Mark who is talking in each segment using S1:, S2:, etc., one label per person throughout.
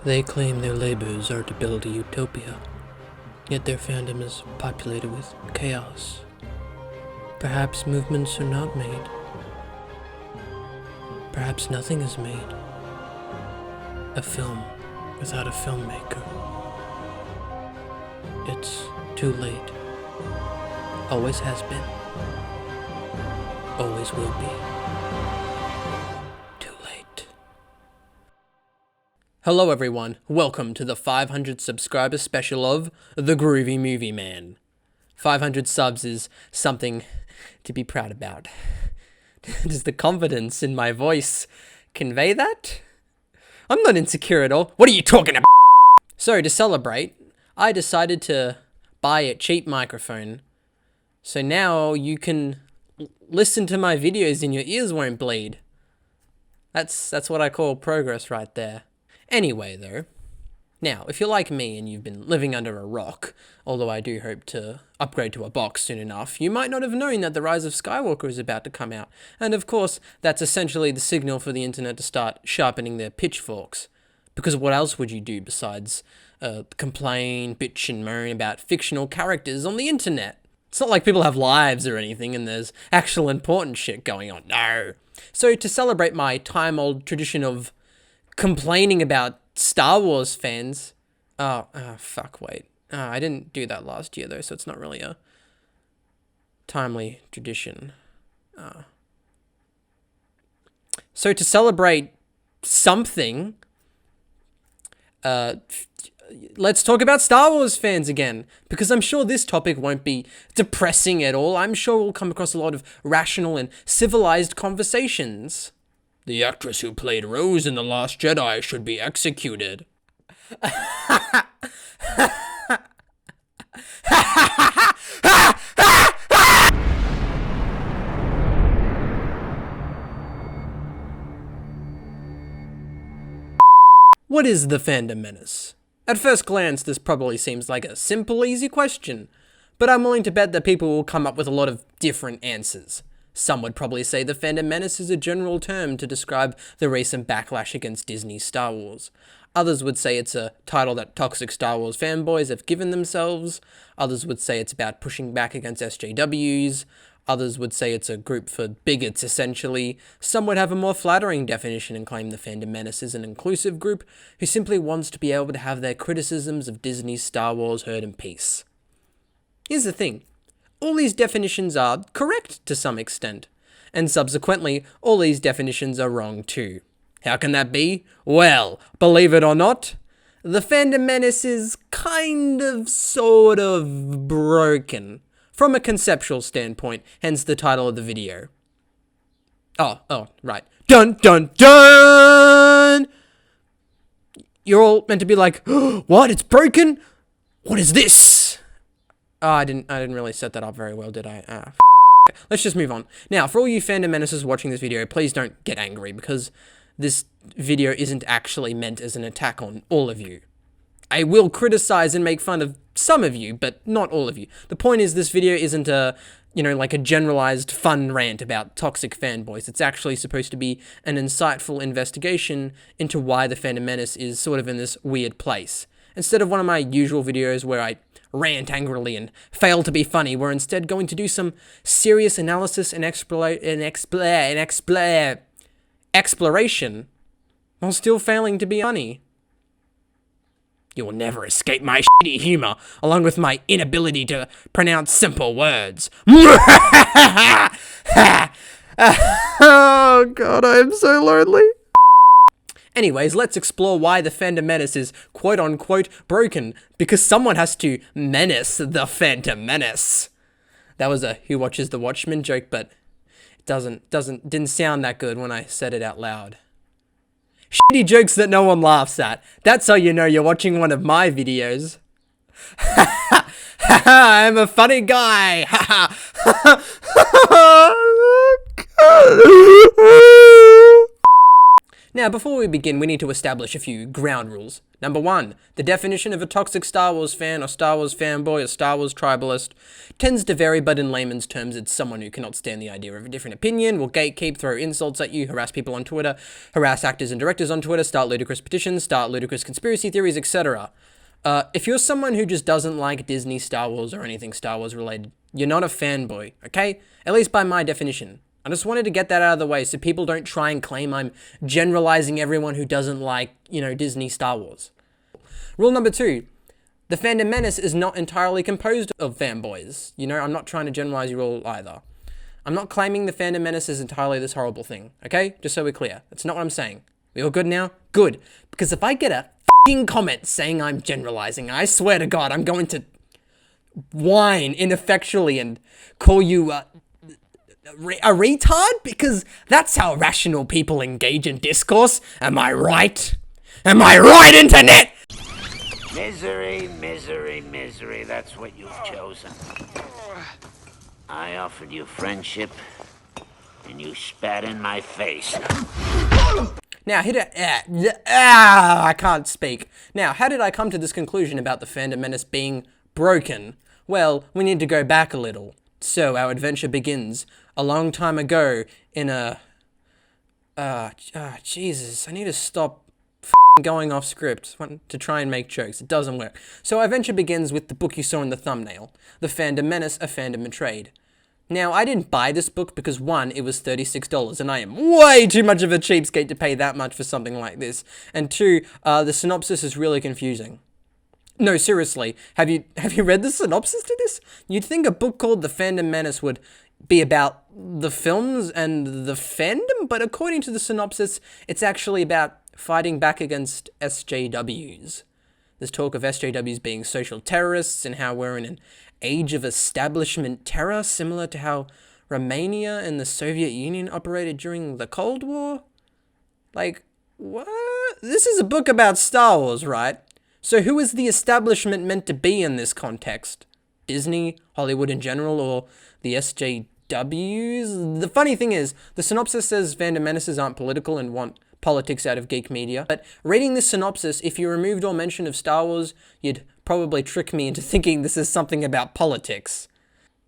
S1: They claim their labors are to build a utopia, yet their fandom is populated with chaos. Perhaps movements are not made. Perhaps nothing is made. A film without a filmmaker. It's too late. Always has been. Always will be. Too late. Hello everyone, welcome to the 500 subscriber special of The Groovy Movie Man. 500 subs is something to be proud about. Does the confidence in my voice convey that? I'm not insecure at all. What are you talking about? So to celebrate, I decided to buy a cheap microphone. So now you can listen to my videos and your ears won't bleed. That's what I call progress right there. Anyway though, now if you're like me and you've been living under a rock, although I do hope to upgrade to a box soon enough, you might not have known that The Rise of Skywalker is about to come out. And of course, that's essentially the signal for the internet to start sharpening their pitchforks. Because what else would you do besides complain, bitch and moan about fictional characters on the internet? It's not like people have lives or anything and there's actual important shit going on. No. So to celebrate my time-old tradition of complaining about Star Wars fans... I didn't do that last year though, so it's not really a timely tradition. So to celebrate something... let's talk about Star Wars fans again, because I'm sure this topic won't be depressing at all. I'm sure we'll come across a lot of rational and civilized conversations. The actress who played Rose in The Last Jedi should be executed. What is the Fandom Menace? At first glance, this probably seems like a simple, easy question, but I'm willing to bet that people will come up with a lot of different answers. Some would probably say the Fandom Menace is a general term to describe the recent backlash against Disney's Star Wars. Others would say it's a title that toxic Star Wars fanboys have given themselves. Others would say it's about pushing back against SJWs. Others would say it's a group for bigots, essentially. Some would have a more flattering definition and claim the Fandom Menace is an inclusive group who simply wants to be able to have their criticisms of Disney's Star Wars heard in peace. Here's the thing. All these definitions are correct to some extent, and subsequently, all these definitions are wrong too. How can that be? Well, believe it or not, the Fandom Menace is sort of broken. From a conceptual standpoint, hence the title of the video. Oh, right. Dun, dun, dun! You're all meant to be like, oh, what? It's broken? What is this? Oh, I didn't really set that up very well, did I? Let's just move on. Now, for all you Fandom Menaces watching this video, please don't get angry, because this video isn't actually meant as an attack on all of you. I will criticize and make fun of some of you, but not all of you. The point is, this video isn't like a generalized fun rant about toxic fanboys. It's actually supposed to be an insightful investigation into why the Fandom Menace is sort of in this weird place. Instead of one of my usual videos where I rant angrily and fail to be funny, we're instead going to do some serious analysis and exploration while still failing to be funny. You will never escape my shitty humor, along with my inability to pronounce simple words. Oh god, I am so lonely. Anyways, let's explore why the Fandom Menace is quote-unquote broken, because someone has to menace the Phantom Menace. That was a Who Watches the Watchmen joke, but it didn't sound that good when I said it out loud. Shitty jokes that no one laughs at. That's how you know you're watching one of my videos. I'm a funny guy. Now, before we begin, we need to establish a few ground rules. Number 1, the definition of a toxic Star Wars fan or Star Wars fanboy or Star Wars tribalist tends to vary, but in layman's terms, it's someone who cannot stand the idea of a different opinion, will gatekeep, throw insults at you, harass people on Twitter, harass actors and directors on Twitter, start ludicrous petitions, start ludicrous conspiracy theories, etc. If you're someone who just doesn't like Disney, Star Wars, or anything Star Wars related, you're not a fanboy, okay? At least by my definition. I just wanted to get that out of the way so people don't try and claim I'm generalizing everyone who doesn't like, Disney, Star Wars. Rule number 2, the Fandom Menace is not entirely composed of fanboys. I'm not trying to generalize you all either. I'm not claiming the Fandom Menace is entirely this horrible thing, okay? Just so we're clear. That's not what I'm saying. We all good now? Good. Because if I get a f***ing comment saying I'm generalizing, I swear to God, I'm going to whine ineffectually and call you a retard, because that's how rational people engage in discourse. Am I right? Am I right, internet?
S2: Misery, misery, misery. That's what you've chosen. I offered you friendship, and you spat in my face.
S1: Now, I can't speak. Now, how did I come to this conclusion about the Fandom Menace being broken? Well, we need to go back a little. So, our adventure begins a long time ago in a... Jesus, I need to stop going off script to try and make jokes. It doesn't work. So, our adventure begins with the book you saw in the thumbnail, The Fandom Menace, A Fandom Betrayed. Now, I didn't buy this book because 1, it was $36, and I am way too much of a cheapskate to pay that much for something like this. And 2, the synopsis is really confusing. No, seriously, have you read the synopsis to this? You'd think a book called The Fandom Menace would be about the films and the fandom, but according to the synopsis, it's actually about fighting back against SJWs. There's talk of SJWs being social terrorists and how we're in an age of establishment terror, similar to how Romania and the Soviet Union operated during the Cold War. Like, what? This is a book about Star Wars, right? So who is the establishment meant to be in this context? Disney, Hollywood in general, or the SJWs? The funny thing is, the synopsis says Fandom Menaces aren't political and want politics out of geek media. But reading this synopsis, if you removed all mention of Star Wars, you'd probably trick me into thinking this is something about politics.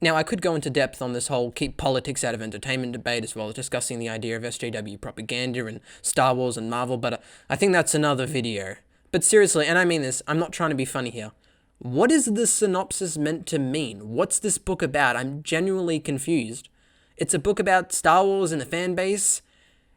S1: Now, I could go into depth on this whole keep politics out of entertainment debate, as well as discussing the idea of SJW propaganda and Star Wars and Marvel, but I think that's another video. But seriously, and I mean this, I'm not trying to be funny here. What is this synopsis meant to mean? What's this book about? I'm genuinely confused. It's a book about Star Wars and the fan base.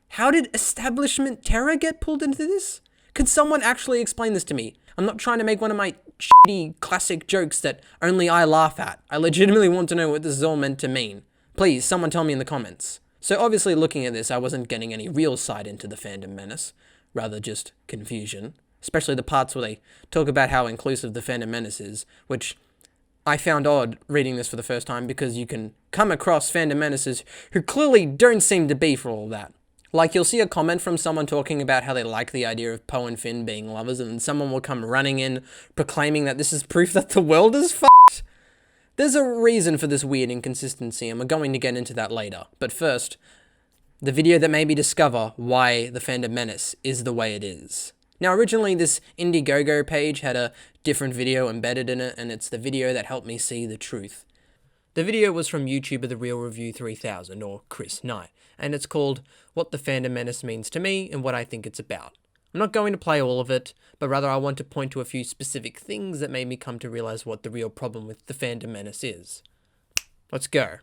S1: How did establishment terror get pulled into this? Could someone actually explain this to me? I'm not trying to make one of my shitty classic jokes that only I laugh at. I legitimately want to know what this is all meant to mean. Please, someone tell me in the comments. So obviously looking at this, I wasn't getting any real sight into the Fandom Menace, rather just confusion. Especially the parts where they talk about how inclusive the Fandom Menace is, which I found odd reading this for the first time because you can come across Fandom Menaces who clearly don't seem to be for all that. Like, you'll see a comment from someone talking about how they like the idea of Poe and Finn being lovers, and then someone will come running in proclaiming that this is proof that the world is f***ed. There's a reason for this weird inconsistency, and we're going to get into that later. But first, the video that made me discover why the Fandom Menace is the way it is. Now, originally, this Indiegogo page had a different video embedded in it, and it's the video that helped me see the truth. The video was from YouTuber The Real Review 3000, or Chris Knight, and it's called What the Fandom Menace Means to Me and What I Think It's About. I'm not going to play all of it, but rather I want to point to a few specific things that made me come to realize what the real problem with the Fandom Menace is. Let's go.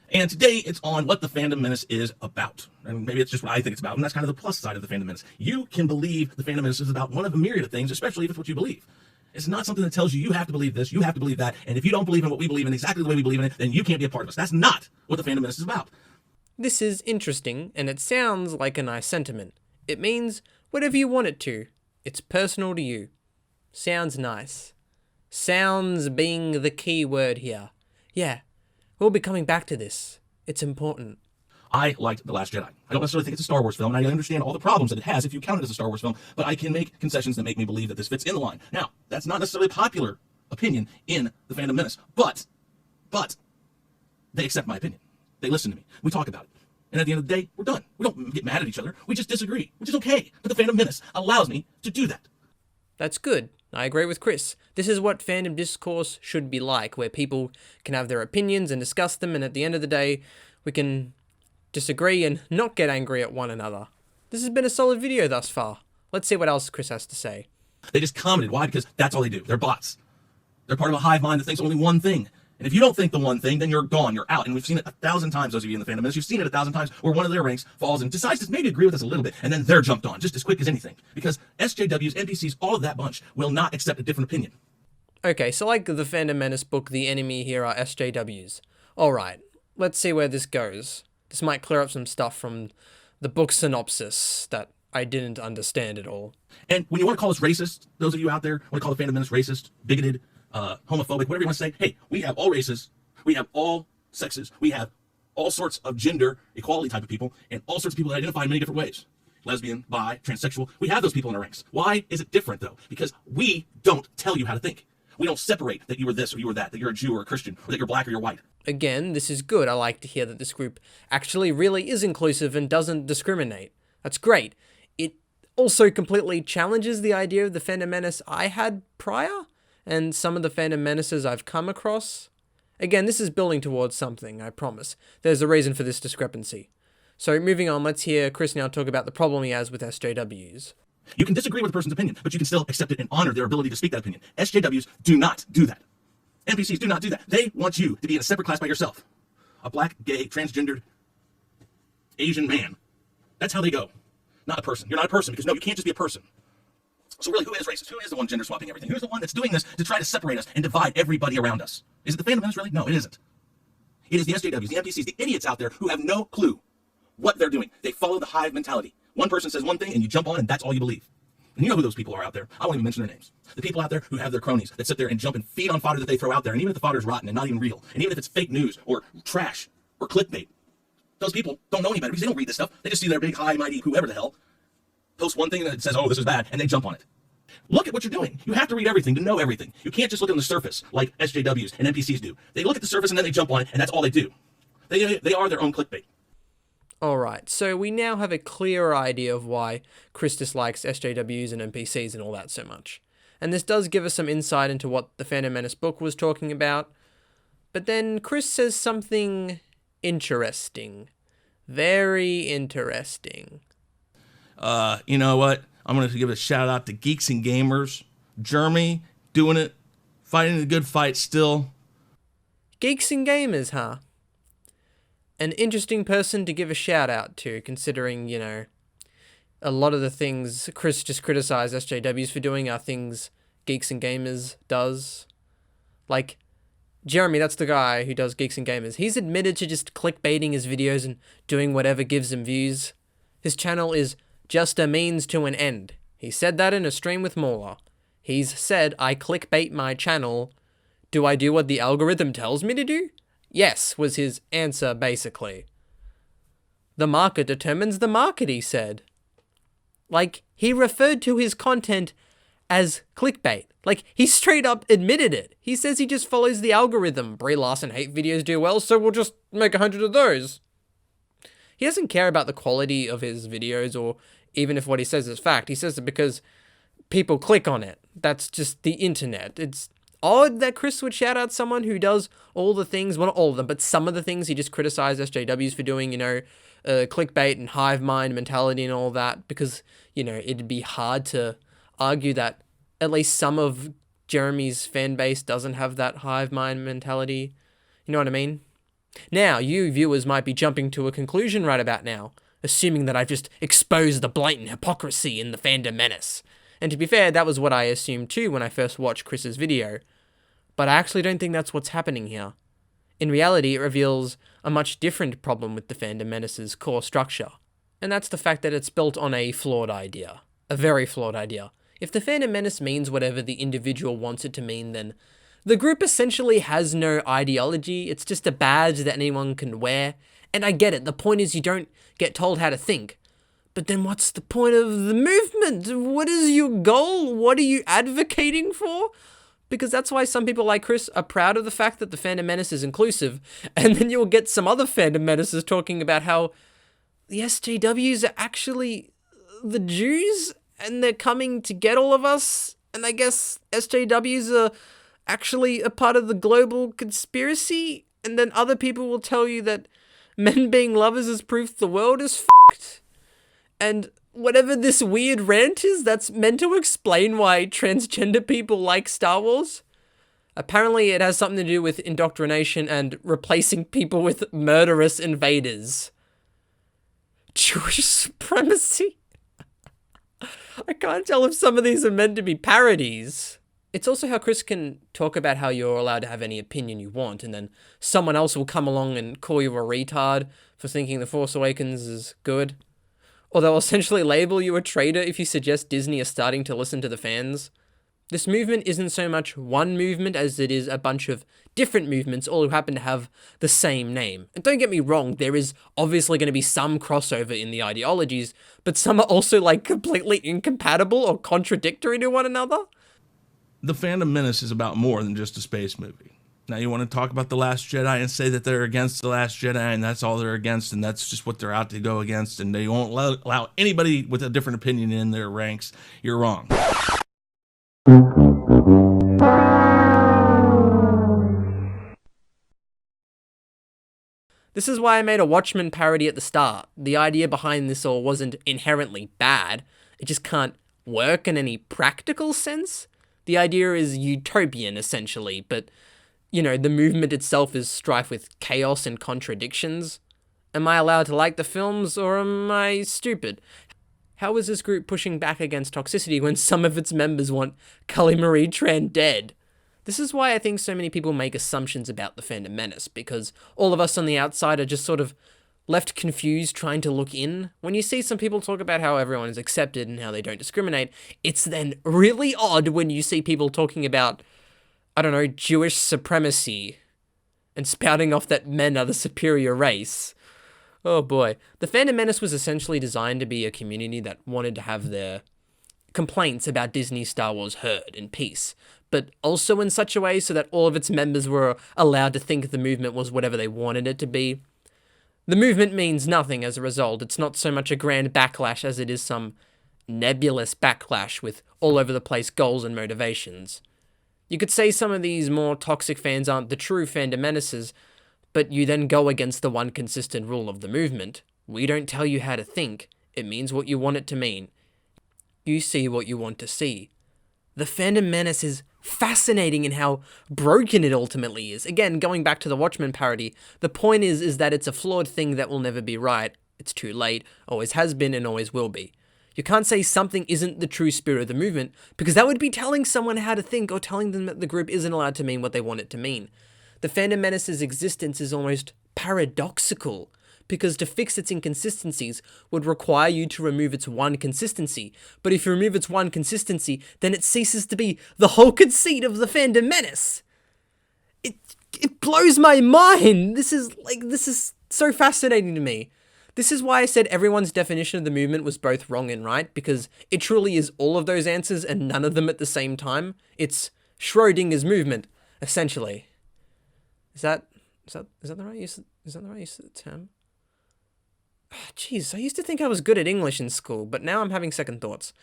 S3: And today it's on what the Fandom Menace is about. And maybe it's just what I think it's about, and that's kind of the plus side of the Fandom Menace. You can believe the Fandom Menace is about one of a myriad of things, especially if it's what you believe. It's not something that tells you you have to believe this, you have to believe that, and if you don't believe in what we believe in exactly the way we believe in it, then you can't be a part of us. That's not what the Fandom Menace is about.
S1: This is interesting, and it sounds like a nice sentiment. It means whatever you want it to. It's personal to you. Sounds nice. Sounds being the key word here. Yeah, we'll be coming back to this. It's important.
S3: I liked The Last Jedi. I don't necessarily think it's a Star Wars film, and I understand all the problems that it has if you count it as a Star Wars film, but I can make concessions that make me believe that this fits in the line. Now, that's not necessarily a popular opinion in the Fandom Menace, but they accept my opinion. They listen to me. We talk about it. And at the end of the day, we're done. We don't get mad at each other. We just disagree, which is okay. But the Fandom Menace allows me to do that.
S1: That's good. I agree with Chris. This is what fandom discourse should be like, where people can have their opinions and discuss them, and at the end of the day, we can disagree and not get angry at one another. This has been a solid video thus far. Let's see what else Chris has to say.
S3: They just commented. Why? Because that's all they do. They're bots. They're part of a hive mind that thinks only one thing. And if you don't think the one thing, then you're gone. You're out. And we've seen it 1,000 times, those of you in the Fandom Menace. You've seen it 1,000 times where one of their ranks falls and decides to maybe agree with us a little bit, and then they're jumped on just as quick as anything. Because SJWs, NPCs, all of that bunch will not accept a different opinion.
S1: Okay, so like the Fandom Menace book, the enemy here are SJWs. Alright, let's see where this goes. This might clear up some stuff from the book synopsis that I didn't understand at all.
S3: And when you want to call us racist, those of you out there want to call the Fandom Menace racist, bigoted, homophobic, whatever you want to say, hey, we have all races, we have all sexes, we have all sorts of gender equality type of people, and all sorts of people that identify in many different ways. Lesbian, bi, transsexual, we have those people in our ranks. Why is it different, though? Because we don't tell you how to think. We don't separate that you were this or you were that you're a Jew or a Christian, or that you're black or you're white.
S1: Again, this is good. I like to hear that this group actually really is inclusive and doesn't discriminate. That's great. It also completely challenges the idea of the Fandom Menace I had prior, and some of the Fandom Menaces I've come across. Again, this is building towards something, I promise. There's a reason for this discrepancy. So moving on, let's hear Chris now talk about the problem he has with SJWs.
S3: You can disagree with a person's opinion, but you can still accept it and honor their ability to speak that opinion. SJWs do not do that. NPCs do not do that. They want you to be in a separate class by yourself. A black, gay, transgendered, Asian man. That's how they go. Not a person. You're not a person because, no, you can't just be a person. So really, who is racist? Who is the one gender swapping everything? Who's the one that's doing this to try to separate us and divide everybody around us? Is it the Fandom Menace, really? No, it isn't. It is the SJWs, the NPCs, the idiots out there who have no clue what they're doing. They follow the hive mentality. One person says one thing and you jump on and that's all you believe. And you know who those people are out there. I won't even mention their names. The people out there who have their cronies that sit there and jump and feed on fodder that they throw out there. And even if the fodder is rotten and not even real, and even if it's fake news or trash or clickbait, those people don't know any better because they don't read this stuff. They just see their big, high, mighty, whoever the hell, post one thing that says, oh, this is bad, and they jump on it. Look at what you're doing. You have to read everything to know everything. You can't just look on the surface like SJWs and NPCs do. They look at the surface and then they jump on it, and that's all they do. They are their own clickbait.
S1: Alright, so we now have a clearer idea of why Chris dislikes SJWs and NPCs and all that so much. And this does give us some insight into what the Fandom Menace book was talking about. But then Chris says something interesting. Very interesting.
S3: You know what? I'm going to give a shout out to Geeks and Gamers. Jeremy, doing it. Fighting the good fight still.
S1: Geeks and Gamers, huh? An interesting person to give a shout out to, considering, you know, a lot of the things Chris just criticized SJWs for doing are things Geeks and Gamers does. Like, Jeremy, that's the guy who does Geeks and Gamers. He's admitted to just clickbaiting his videos and doing whatever gives him views. His channel is just a means to an end. He said that in a stream with Mauler. He's said, I clickbait my channel. Do I do what the algorithm tells me to do? Yes, was his answer, basically. The market determines the market, he said. Like, he referred to his content as clickbait. Like, he straight up admitted it. He says he just follows the algorithm. Brie Larson hate videos do well, so we'll just make 100 of those. He doesn't care about the quality of his videos or even if what he says is fact. He says it because people click on it. That's just the internet. It's odd that Chris would shout out someone who does all the things, well, not all of them, but some of the things he just criticized SJWs for doing, you know, clickbait and hive mind mentality and all that, because, you know, it'd be hard to argue that at least some of Jeremy's fan base doesn't have that hive mind mentality. You know what I mean? Now, you viewers might be jumping to a conclusion right about now, assuming that I've just exposed the blatant hypocrisy in the Fandom Menace. And to be fair, that was what I assumed too when I first watched Chris's video. But I actually don't think that's what's happening here. In reality, it reveals a much different problem with the Fandom Menace's core structure. And that's the fact that it's built on a flawed idea. A very flawed idea. If the Fandom Menace means whatever the individual wants it to mean, then the group essentially has no ideology. It's just a badge that anyone can wear. And I get it, the point is you don't get told how to think. But then what's the point of the movement? What is your goal? What are you advocating for? Because that's why some people like Chris are proud of the fact that the Fandom Menace is inclusive. And then you'll get some other Fandom Menaces talking about how the SJWs are actually the Jews and they're coming to get all of us. And I guess SJWs are actually a part of the global conspiracy. And then other people will tell you that men being lovers is proof the world is fucked. And whatever this weird rant is, that's meant to explain why transgender people like Star Wars. Apparently it has something to do with indoctrination and replacing people with murderous invaders. Jewish supremacy? I can't tell if some of these are meant to be parodies. It's also how Chris can talk about how you're allowed to have any opinion you want, and then someone else will come along and call you a retard for thinking The Force Awakens is good. Or they'll essentially label you a traitor if you suggest Disney are starting to listen to the fans. This movement isn't so much one movement as it is a bunch of different movements, all who happen to have the same name. And don't get me wrong, there is obviously going to be some crossover in the ideologies, but some are also like completely incompatible or contradictory to one another.
S3: The Fandom Menace is about more than just a space movie. Now you want to talk about The Last Jedi and say that they're against The Last Jedi and that's all they're against and that's just what they're out to go against and they won't allow anybody with a different opinion in their ranks. You're wrong.
S1: This is why I made a Watchmen parody at the start. The idea behind this all wasn't inherently bad. It just can't work in any practical sense. The idea is utopian, essentially, but, you know, the movement itself is strife with chaos and contradictions. Am I allowed to like the films, or am I stupid? How is this group pushing back against toxicity when some of its members want Cully Marie Tran dead? This is why I think so many people make assumptions about the Fandom Menace, because all of us on the outside are just sort of left confused trying to look in. When you see some people talk about how everyone is accepted and how they don't discriminate, it's then really odd when you see people talking about, I don't know, Jewish supremacy and spouting off that men are the superior race. Oh boy. The Fandom Menace was essentially designed to be a community that wanted to have their complaints about Disney's Star Wars heard in peace, but also in such a way so that all of its members were allowed to think the movement was whatever they wanted it to be. The movement means nothing as a result. It's not so much a grand backlash as it is some nebulous backlash with all over the place goals and motivations. You could say some of these more toxic fans aren't the true Fandom Menaces, but you then go against the one consistent rule of the movement. We don't tell you how to think. It means what you want it to mean. You see what you want to see. The Fandom Menace is fascinating in how broken it ultimately is. Again, going back to the Watchmen parody, the point is that it's a flawed thing that will never be right. It's too late, always has been and always will be. You can't say something isn't the true spirit of the movement, because that would be telling someone how to think or telling them that the group isn't allowed to mean what they want it to mean. The Fandom Menace's existence is almost paradoxical, because to fix its inconsistencies would require you to remove its one consistency. But if you remove its one consistency, then it ceases to be the whole conceit of the Fandom Menace. It blows my mind. This is so fascinating to me. This is why I said everyone's definition of the movement was both wrong and right, because it truly is all of those answers and none of them at the same time. It's Schrodinger's movement, essentially. Is that the right use? Is that the right use of the term? Jeez, I used to think I was good at English in school, but now I'm having second thoughts.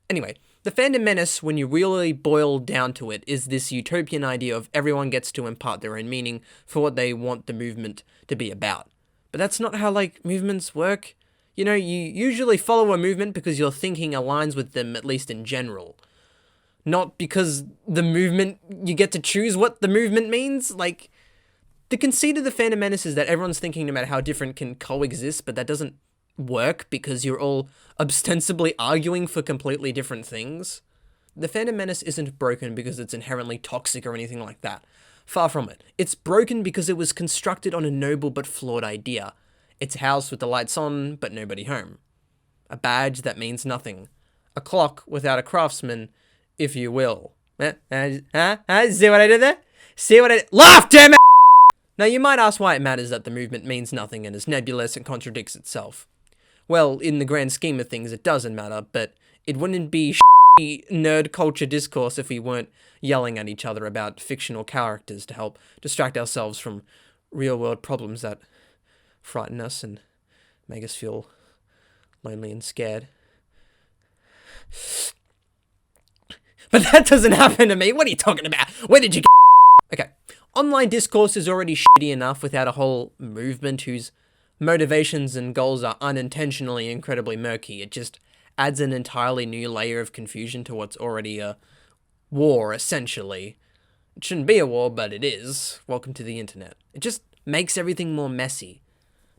S1: Anyway, the Fandom Menace, when you really boil down to it, is this utopian idea of everyone gets to impart their own meaning for what they want the movement to be about. But that's not how, movements work. You know, you usually follow a movement because your thinking aligns with them, at least in general. Not because the movement, you get to choose what the movement means. The conceit of the Fandom Menace is that everyone's thinking no matter how different can coexist, but that doesn't work because you're all ostensibly arguing for completely different things. The Fandom Menace isn't broken because it's inherently toxic or anything like that. Far from it. It's broken because it was constructed on a noble but flawed idea. It's a house with the lights on, but nobody home. A badge that means nothing. A clock without a craftsman, if you will. See what I did there? See what I did? Laugh, damn it! Now you might ask why it matters that the movement means nothing and is nebulous and contradicts itself. Well, in the grand scheme of things, it doesn't matter, but it wouldn't be nerd culture discourse if we weren't yelling at each other about fictional characters to help distract ourselves from real-world problems that frighten us and make us feel lonely and scared. But that doesn't happen to me. What are you talking about? Where did you get? Okay. Online discourse is already shitty enough without a whole movement whose motivations and goals are unintentionally incredibly murky. It just adds an entirely new layer of confusion to what's already a war, essentially. It shouldn't be a war, but it is. Welcome to the internet. It just makes everything more messy.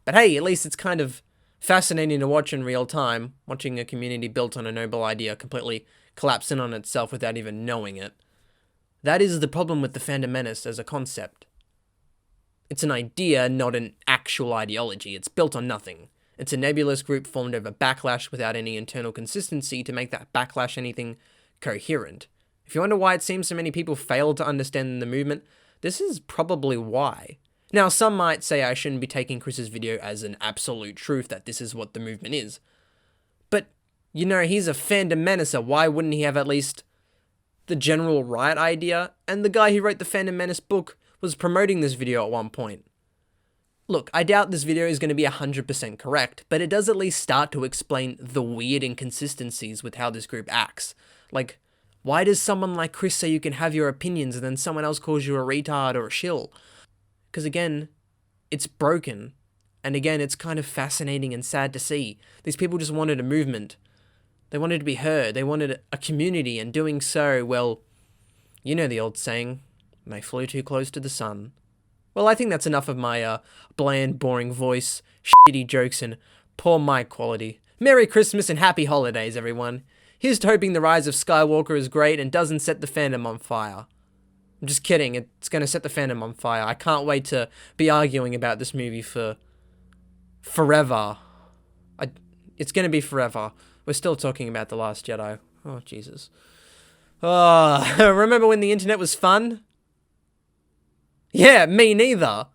S1: But hey, at least it's kind of fascinating to watch in real time, watching a community built on a noble idea completely collapse in on itself without even knowing it. That is the problem with the Fandom Menace as a concept. It's an idea, not an actual ideology. It's built on nothing. It's a nebulous group formed over backlash without any internal consistency to make that backlash anything coherent. If you wonder why it seems so many people fail to understand the movement, this is probably why. Now, some might say I shouldn't be taking Chris's video as an absolute truth that this is what the movement is. But, you know, he's a Fandom Menacer. Why wouldn't he have at least the general right idea? And the guy who wrote the Fandom Menace book was promoting this video at one point. Look, I doubt this video is going to be 100% correct, but it does at least start to explain the weird inconsistencies with how this group acts. Like, why does someone like Chris say you can have your opinions and then someone else calls you a retard or a shill? Because again, it's broken. And again, it's kind of fascinating and sad to see. These people just wanted a movement. They wanted to be heard. They wanted a community, and doing so, well, you know the old saying, they flew too close to the sun. Well, I think that's enough of my bland, boring voice, shitty jokes, and poor mic quality. Merry Christmas and happy holidays, everyone. Here's to hoping the rise of Skywalker is great and doesn't set the fandom on fire. I'm just kidding, it's going to set the fandom on fire. I can't wait to be arguing about this movie for forever. It's going to be forever. We're still talking about The Last Jedi. Oh, Jesus. Oh, remember when the internet was fun? Yeah, me neither.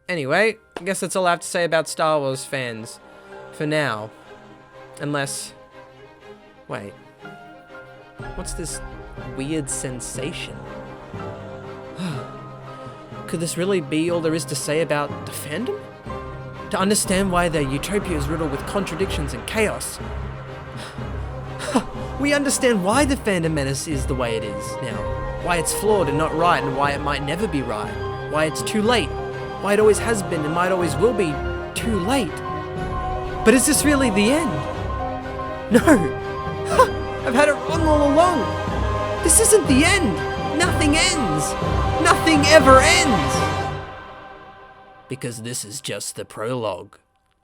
S1: Anyway, I guess that's all I have to say about Star Wars fans. For now. Unless... Wait. What's this weird sensation? Could this really be all there is to say about the fandom? To understand why their utopia is riddled with contradictions and chaos. We understand why the Fandom Menace is the way it is now. Why it's flawed and not right, and why it might never be right. Why it's too late. Why it always has been and might always will be too late. But is this really the end? No. I've had it wrong all along. This isn't the end. Nothing ends. Nothing ever ends. Because this is just the prologue.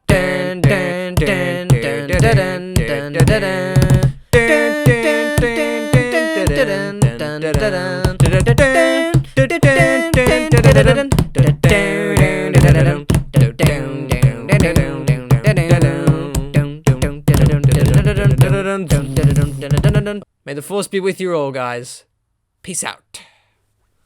S1: Dun, dun, dun, dun, dun, dun, dun, dun, dun. May the Force be with you all, guys. Peace out.